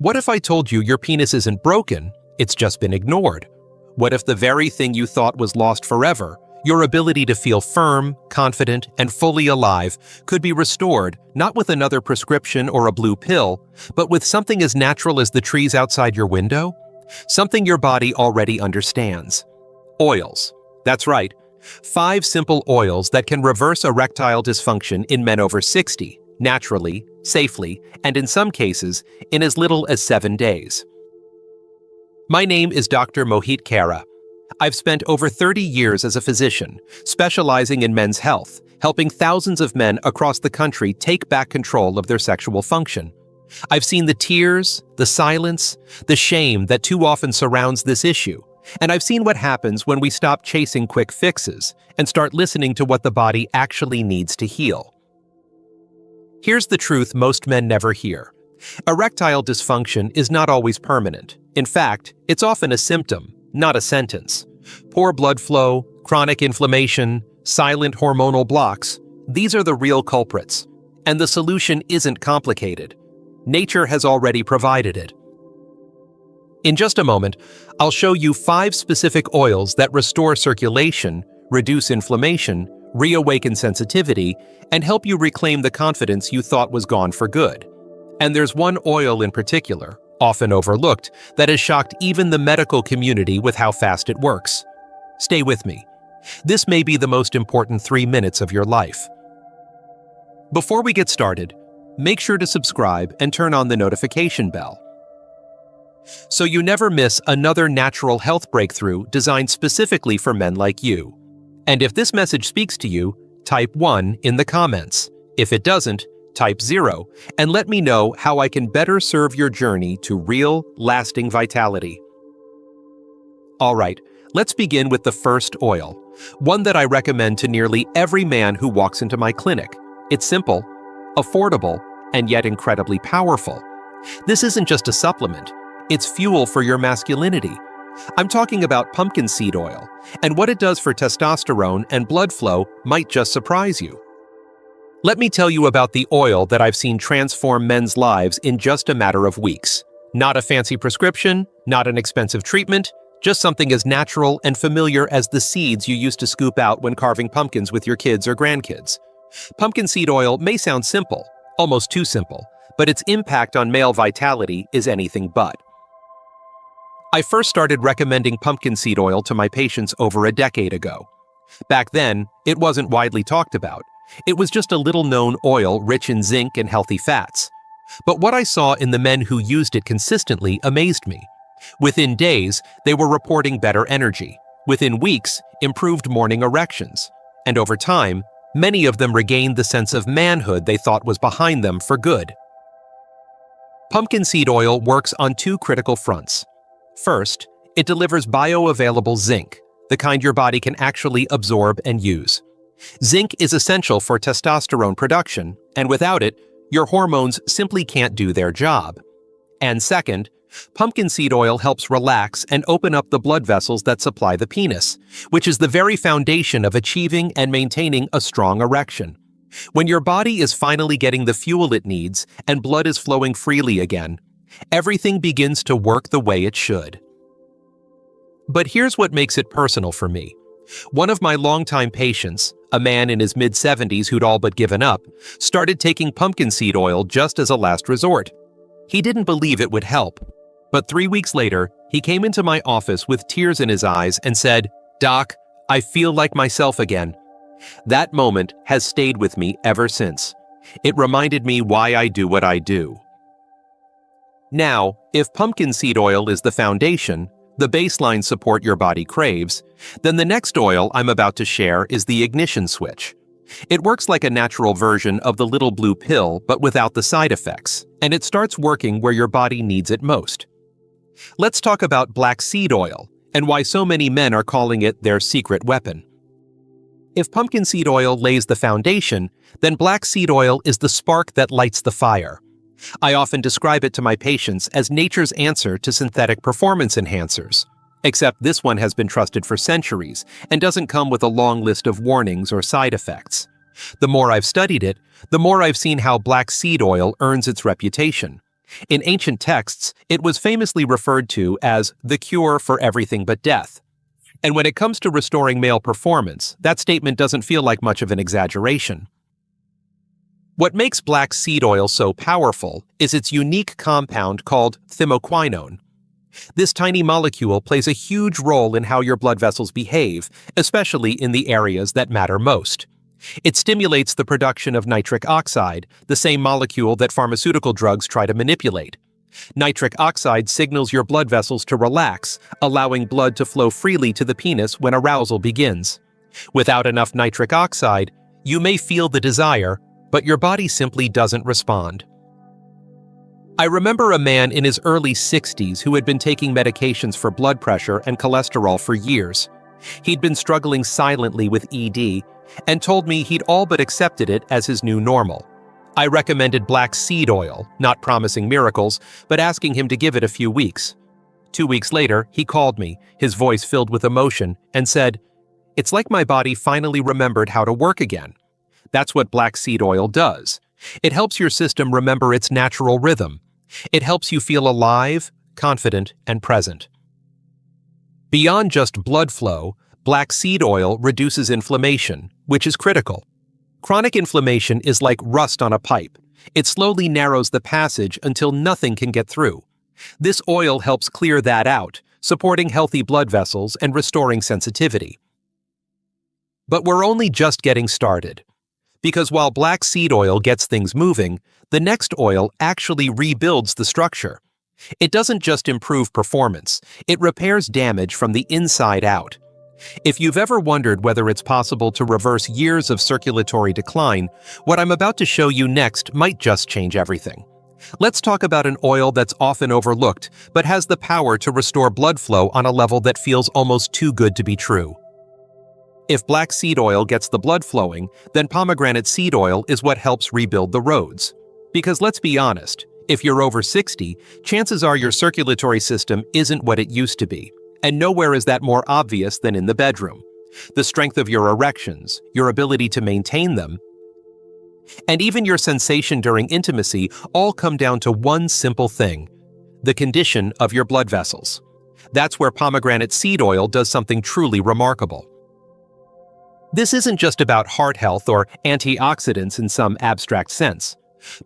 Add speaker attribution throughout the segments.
Speaker 1: What if I told you your penis isn't broken, it's just been ignored? What if the very thing you thought was lost forever, your ability to feel firm, confident, and fully alive, could be restored not with another prescription or a blue pill, but with something as natural as the trees outside your window? Something your body already understands. Oils. That's right. 5 simple oils that can reverse erectile dysfunction in men over 60, naturally, safely, and in some cases, in as little as 7 days. My name is Dr. Mohit Khera. I've spent over 30 years as a physician, specializing in men's health, helping thousands of men across the country take back control of their sexual function. I've seen the tears, the silence, the shame that too often surrounds this issue, and I've seen what happens when we stop chasing quick fixes and start listening to what the body actually needs to heal. Here's the truth most men never hear. Erectile dysfunction is not always permanent. In fact, it's often a symptom, not a sentence. Poor blood flow, chronic inflammation, silent hormonal blocks, these are the real culprits. And the solution isn't complicated. Nature has already provided it. In just a moment, I'll show you 5 specific oils that restore circulation, reduce inflammation, reawaken sensitivity, and help you reclaim the confidence you thought was gone for good. And there's one oil in particular, often overlooked, that has shocked even the medical community with how fast it works. Stay with me. This may be the most important 3 minutes of your life. Before we get started, make sure to subscribe and turn on the notification bell, so you never miss another natural health breakthrough designed specifically for men like you. And if this message speaks to you, type 1 in the comments. If it doesn't, type 0, and let me know how I can better serve your journey to real, lasting vitality. All right, let's begin with the first oil, one that I recommend to nearly every man who walks into my clinic. It's simple, affordable, and yet incredibly powerful. This isn't just a supplement, it's fuel for your masculinity. I'm talking about pumpkin seed oil, and what it does for testosterone and blood flow might just surprise you. Let me tell you about the oil that I've seen transform men's lives in just a matter of weeks. Not a fancy prescription, not an expensive treatment, just something as natural and familiar as the seeds you used to scoop out when carving pumpkins with your kids or grandkids. Pumpkin seed oil may sound simple, almost too simple, but its impact on male vitality is anything but. I first started recommending pumpkin seed oil to my patients over a decade ago. Back then, it wasn't widely talked about. It was just a little-known oil rich in zinc and healthy fats. But what I saw in the men who used it consistently amazed me. Within days, they were reporting better energy. Within weeks, improved morning erections. And over time, many of them regained the sense of manhood they thought was behind them for good. Pumpkin seed oil works on 2 critical fronts. First, it delivers bioavailable zinc, the kind your body can actually absorb and use. Zinc is essential for testosterone production, and without it, your hormones simply can't do their job. And second, pumpkin seed oil helps relax and open up the blood vessels that supply the penis, which is the very foundation of achieving and maintaining a strong erection. When your body is finally getting the fuel it needs and blood is flowing freely again, everything begins to work the way it should. But here's what makes it personal for me. One of my longtime patients, a man in his mid-70s who'd all but given up, started taking pumpkin seed oil just as a last resort. He didn't believe it would help. But 3 weeks later, he came into my office with tears in his eyes and said, "Doc, I feel like myself again." That moment has stayed with me ever since. It reminded me why I do what I do. Now, if pumpkin seed oil is the foundation, the baseline support your body craves, then the next oil I'm about to share is the ignition switch. It works like a natural version of the little blue pill, but without the side effects, and it starts working where your body needs it most. Let's talk about black seed oil, and why so many men are calling it their secret weapon. If pumpkin seed oil lays the foundation, then black seed oil is the spark that lights the fire. I often describe it to my patients as nature's answer to synthetic performance enhancers. Except this one has been trusted for centuries and doesn't come with a long list of warnings or side effects. The more I've studied it, the more I've seen how black seed oil earns its reputation. In ancient texts, it was famously referred to as the cure for everything but death. And when it comes to restoring male performance, that statement doesn't feel like much of an exaggeration. What makes black seed oil so powerful is its unique compound called thymoquinone. This tiny molecule plays a huge role in how your blood vessels behave, especially in the areas that matter most. It stimulates the production of nitric oxide, the same molecule that pharmaceutical drugs try to manipulate. Nitric oxide signals your blood vessels to relax, allowing blood to flow freely to the penis when arousal begins. Without enough nitric oxide, you may feel the desire, but your body simply doesn't respond. I remember a man in his early 60s who had been taking medications for blood pressure and cholesterol for years. He'd been struggling silently with ED and told me he'd all but accepted it as his new normal. I recommended black seed oil, not promising miracles, but asking him to give it a few weeks. 2 weeks later, he called me, his voice filled with emotion, and said, "It's like my body finally remembered how to work again." That's what black seed oil does. It helps your system remember its natural rhythm. It helps you feel alive, confident, and present. Beyond just blood flow, black seed oil reduces inflammation, which is critical. Chronic inflammation is like rust on a pipe. It slowly narrows the passage until nothing can get through. This oil helps clear that out, supporting healthy blood vessels and restoring sensitivity. But we're only just getting started. Because while black seed oil gets things moving, the next oil actually rebuilds the structure. It doesn't just improve performance, it repairs damage from the inside out. If you've ever wondered whether it's possible to reverse years of circulatory decline, what I'm about to show you next might just change everything. Let's talk about an oil that's often overlooked, but has the power to restore blood flow on a level that feels almost too good to be true. If black seed oil gets the blood flowing, then pomegranate seed oil is what helps rebuild the roads. Because let's be honest, if you're over 60, chances are your circulatory system isn't what it used to be. And nowhere is that more obvious than in the bedroom. The strength of your erections, your ability to maintain them, and even your sensation during intimacy all come down to one simple thing: the condition of your blood vessels. That's where pomegranate seed oil does something truly remarkable. This isn't just about heart health or antioxidants in some abstract sense.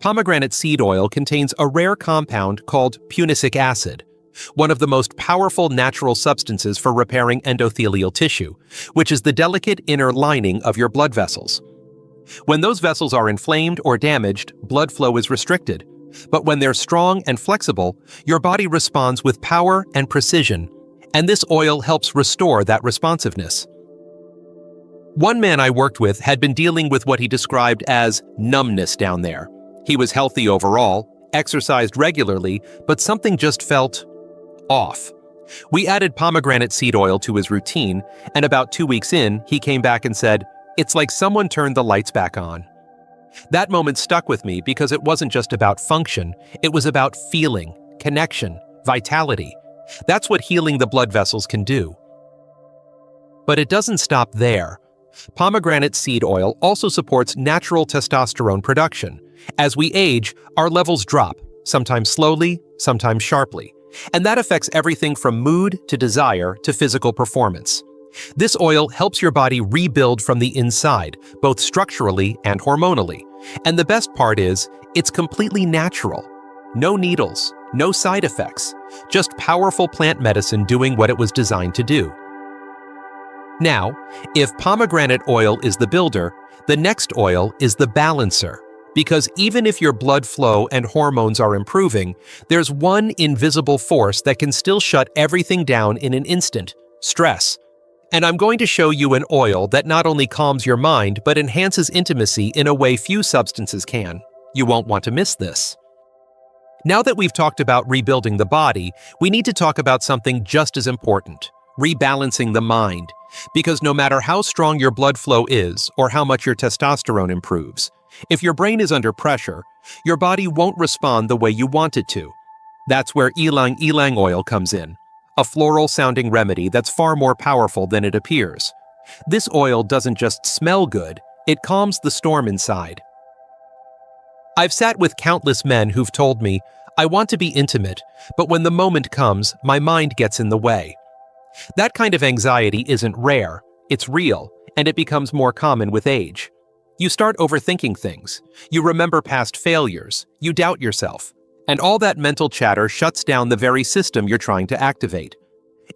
Speaker 1: Pomegranate seed oil contains a rare compound called punicic acid, one of the most powerful natural substances for repairing endothelial tissue, which is the delicate inner lining of your blood vessels. When those vessels are inflamed or damaged, blood flow is restricted. But when they're strong and flexible, your body responds with power and precision, and this oil helps restore that responsiveness. One man I worked with had been dealing with what he described as numbness down there. He was healthy overall, exercised regularly, but something just felt off. We added pomegranate seed oil to his routine, and about 2 weeks in, he came back and said, "It's like someone turned the lights back on." That moment stuck with me because it wasn't just about function, it was about feeling, connection, vitality. That's what healing the blood vessels can do. But it doesn't stop there. Pomegranate seed oil also supports natural testosterone production. As we age, our levels drop, sometimes slowly, sometimes sharply. And that affects everything from mood to desire to physical performance. This oil helps your body rebuild from the inside, both structurally and hormonally. And the best part is, it's completely natural. No needles, no side effects, just powerful plant medicine doing what it was designed to do. Now, if pomegranate oil is the builder, the next oil is the balancer. Because even if your blood flow and hormones are improving, there's one invisible force that can still shut everything down in an instant: stress. And I'm going to show you an oil that not only calms your mind, but enhances intimacy in a way few substances can. You won't want to miss this. Now that we've talked about rebuilding the body, we need to talk about something just as important: rebalancing the mind. Because no matter how strong your blood flow is or how much your testosterone improves, if your brain is under pressure, your body won't respond the way you want it to. That's where ylang ylang oil comes in, a floral-sounding remedy that's far more powerful than it appears. This oil doesn't just smell good, it calms the storm inside. I've sat with countless men who've told me, I want to be intimate, but when the moment comes, my mind gets in the way. That kind of anxiety isn't rare, it's real, and it becomes more common with age. You start overthinking things, you remember past failures, you doubt yourself, and all that mental chatter shuts down the very system you're trying to activate.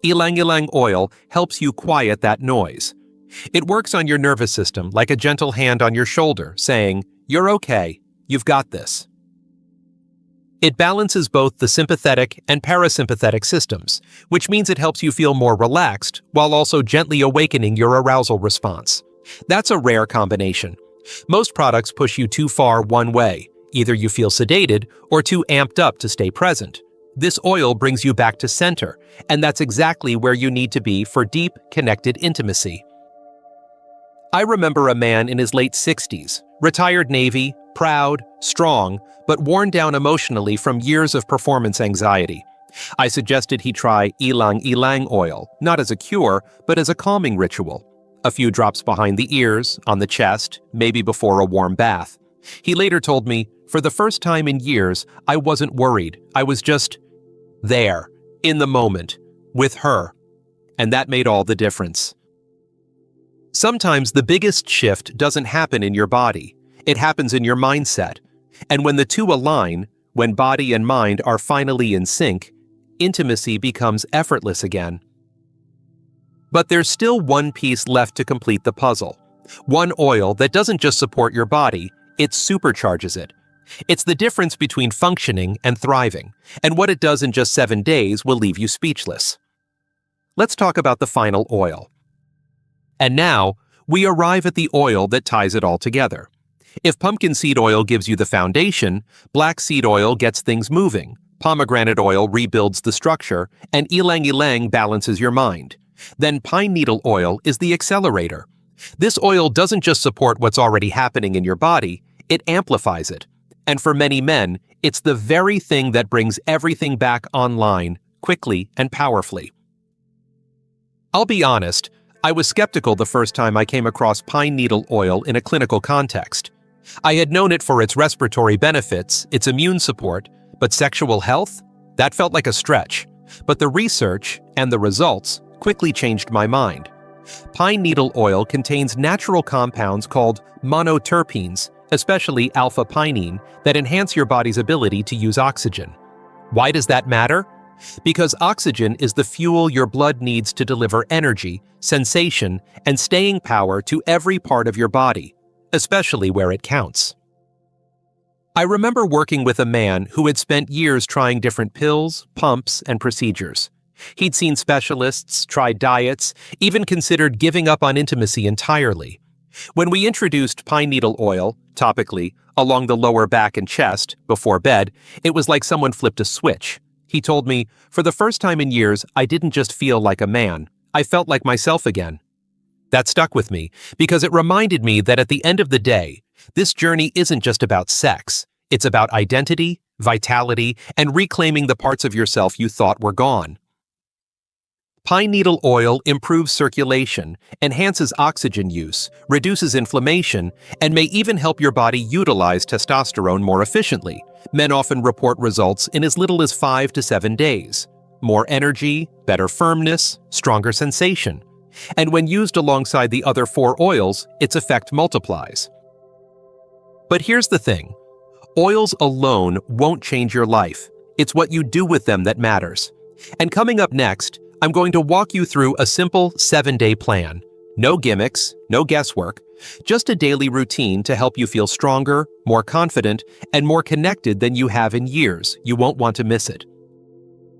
Speaker 1: Ylang-ylang oil helps you quiet that noise. It works on your nervous system like a gentle hand on your shoulder, saying, "You're okay, you've got this." It balances both the sympathetic and parasympathetic systems, which means it helps you feel more relaxed while also gently awakening your arousal response. That's a rare combination. Most products push you too far one way. Either you feel sedated or too amped up to stay present. This oil brings you back to center, and that's exactly where you need to be for deep, connected intimacy. I remember a man in his late 60s, retired Navy, proud, strong, but worn down emotionally from years of performance anxiety. I suggested he try ylang-ylang oil, not as a cure, but as a calming ritual. A few drops behind the ears, on the chest, maybe before a warm bath. He later told me, "For the first time in years, I wasn't worried. I was just there, in the moment, with her." And that made all the difference. Sometimes the biggest shift doesn't happen in your body. It happens in your mindset. And when the two align, when body and mind are finally in sync, intimacy becomes effortless again. But there's still one piece left to complete the puzzle. One oil that doesn't just support your body, it supercharges it. It's the difference between functioning and thriving, and what it does in just 7 days will leave you speechless. Let's talk about the final oil. And now, we arrive at the oil that ties it all together. If pumpkin seed oil gives you the foundation, black seed oil gets things moving, pomegranate oil rebuilds the structure, and ylang-ylang balances your mind. Then pine needle oil is the accelerator. This oil doesn't just support what's already happening in your body, it amplifies it. And for many men, it's the very thing that brings everything back online, quickly and powerfully. I'll be honest, I was skeptical the first time I came across pine needle oil in a clinical context. I had known it for its respiratory benefits, its immune support, but sexual health? That felt like a stretch. But the research and the results quickly changed my mind. Pine needle oil contains natural compounds called monoterpenes, especially alpha-pinene, that enhance your body's ability to use oxygen. Why does that matter? Because oxygen is the fuel your blood needs to deliver energy, sensation, and staying power to every part of your body, especially where it counts. I remember working with a man who had spent years trying different pills, pumps, and procedures. He'd seen specialists, tried diets, even considered giving up on intimacy entirely. When we introduced pine needle oil, topically, along the lower back and chest, before bed, it was like someone flipped a switch. He told me, "For the first time in years, I didn't just feel like a man. I felt like myself again." That stuck with me, because it reminded me that at the end of the day, this journey isn't just about sex. It's about identity, vitality, and reclaiming the parts of yourself you thought were gone. Pine needle oil improves circulation, enhances oxygen use, reduces inflammation, and may even help your body utilize testosterone more efficiently. Men often report results in as little as 5 to 7 days. More energy, better firmness, stronger sensation. And when used alongside the other 4 oils, its effect multiplies. But here's the thing. Oils alone won't change your life. It's what you do with them that matters. And coming up next, I'm going to walk you through a simple 7-day plan. No gimmicks, no guesswork, just a daily routine to help you feel stronger, more confident, and more connected than you have in years. You won't want to miss it.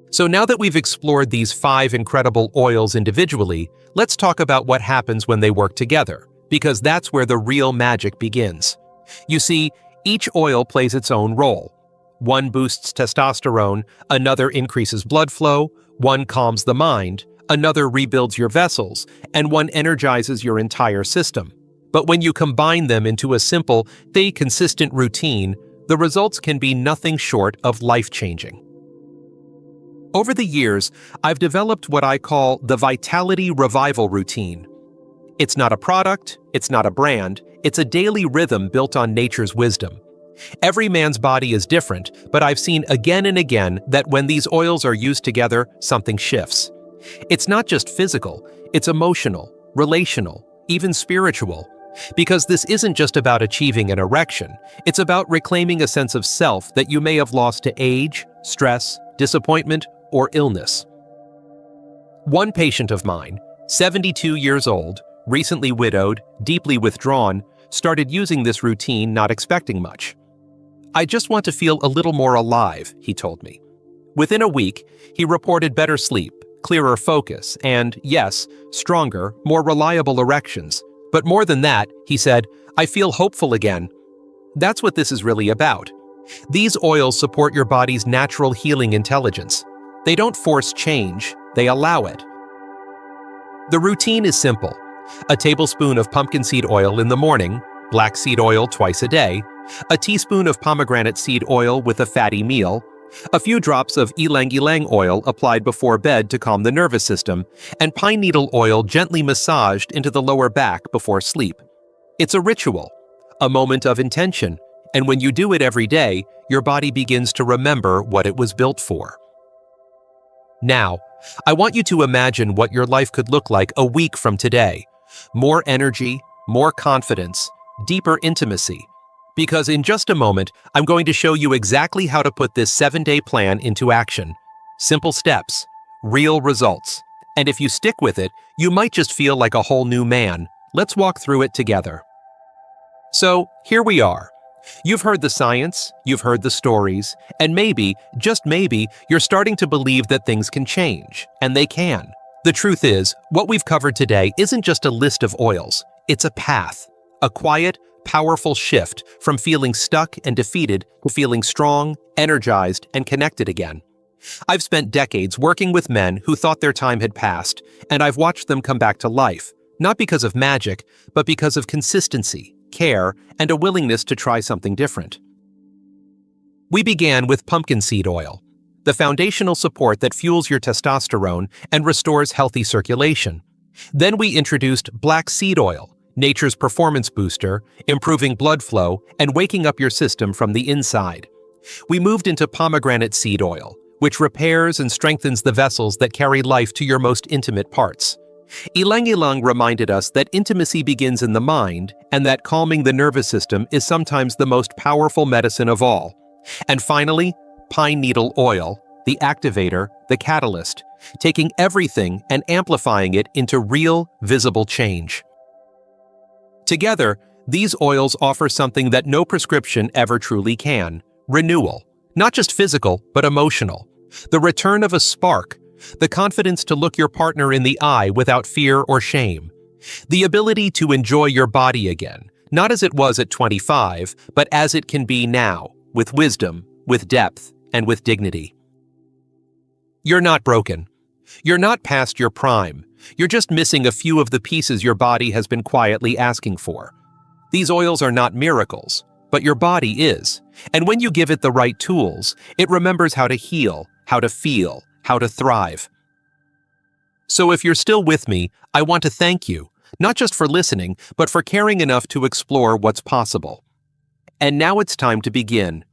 Speaker 1: So now that we've explored these 5 incredible oils individually, let's talk about what happens when they work together, because that's where the real magic begins. You see, each oil plays its own role. One boosts testosterone, another increases blood flow, one calms the mind, another rebuilds your vessels, and one energizes your entire system. But when you combine them into a simple, consistent routine, the results can be nothing short of life-changing. Over the years, I've developed what I call the Vitality Revival Routine. It's not a product, it's not a brand, it's a daily rhythm built on nature's wisdom. Every man's body is different, but I've seen again and again that when these oils are used together, something shifts. It's not just physical, it's emotional, relational, even spiritual. Because this isn't just about achieving an erection, it's about reclaiming a sense of self that you may have lost to age, stress, disappointment, or illness. One patient of mine, 72 years old, recently widowed, deeply withdrawn, started using this routine not expecting much. "I just want to feel a little more alive," he told me. Within a week, he reported better sleep, clearer focus, and, yes, stronger, more reliable erections. But more than that, he said, "I feel hopeful again." That's what this is really about. These oils support your body's natural healing intelligence. They don't force change, they allow it. The routine is simple. A tablespoon of pumpkin seed oil in the morning, black seed oil twice a day, a teaspoon of pomegranate seed oil with a fatty meal, a few drops of ylang-ylang oil applied before bed to calm the nervous system, and pine needle oil gently massaged into the lower back before sleep. It's a ritual, a moment of intention, and when you do it every day, your body begins to remember what it was built for. Now, I want you to imagine what your life could look like a week from today. More energy, more confidence, deeper intimacy. Because in just a moment, I'm going to show you exactly how to put this 7-day plan into action. Simple steps, real results. And if you stick with it, you might just feel like a whole new man. Let's walk through it together. So, here we are. You've heard the science, you've heard the stories, and maybe, just maybe, you're starting to believe that things can change, and they can. The truth is, what we've covered today isn't just a list of oils, it's a path, a quiet, powerful shift from feeling stuck and defeated to feeling strong, energized, and connected again. I've spent decades working with men who thought their time had passed, and I've watched them come back to life, not because of magic, but because of consistency, care, and a willingness to try something different. We began with pumpkin seed oil, the foundational support that fuels your testosterone and restores healthy circulation. Then we introduced black seed oil, nature's performance booster, improving blood flow and waking up your system from the inside. We moved into pomegranate seed oil, which repairs and strengthens the vessels that carry life to your most intimate parts. Ylang-ylang reminded us that intimacy begins in the mind and that calming the nervous system is sometimes the most powerful medicine of all. And finally, pine needle oil, the activator, the catalyst, taking everything and amplifying it into real, visible change. Together, these oils offer something that no prescription ever truly can: renewal. Not just physical, but emotional. The return of a spark, the confidence to look your partner in the eye without fear or shame. The ability to enjoy your body again, not as it was at 25, but as it can be now, with wisdom, with depth, and with dignity. You're not broken. You're not past your prime. You're just missing a few of the pieces your body has been quietly asking for. These oils are not miracles, but your body is. And when you give it the right tools, it remembers how to heal, how to feel, how to thrive. So if you're still with me, I want to thank you, not just for listening, but for caring enough to explore what's possible. And now it's time to begin.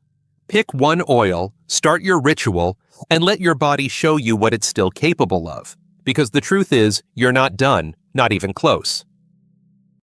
Speaker 1: Pick one oil, start your ritual, and let your body show you what it's still capable of. Because the truth is, you're not done, not even close.